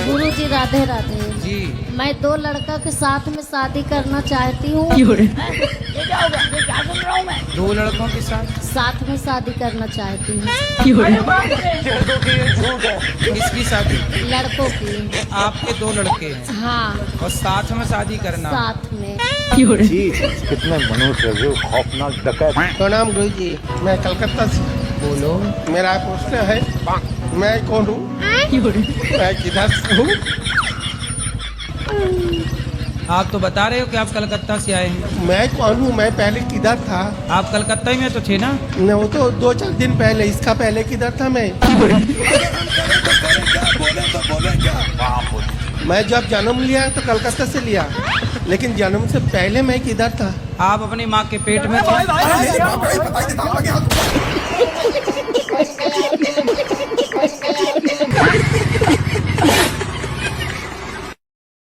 गुरुजी राधे राधे जी। मैं 2 लड़का के साथ में शादी करना चाहती हूँ। ये क्या हो गया? ये क्या सुन रहा हूँ मैं? 2 लड़कों के साथ में शादी करना चाहती हूँ। अरे बाप रे! किसकी शादी? लड़कों की। आपके 2 लड़के हैं हाँ, और साथ में शादी करना। साथ में। जी कितने मनुष्य जो खौफनाक डकैत। प्रणाम गुरु जी, मैं कलकत्ता से। बोलो। मेरा प्रश्न है, मैं कौन हूँ? मैं किधर से हूँ? आप तो बता रहे हो कि आप कलकत्ता से आए हैं। मैं कौन हूँ? मैं पहले किधर था? आप कलकत्ता ही में तो थे ना? न, वो तो 2-4 दिन पहले, इसका पहले किधर था मैं? मैं जब जन्म लिया तो कलकत्ता से लिया, लेकिन जन्म से पहले मैं किधर था? आप अपनी माँ के पेट में थे।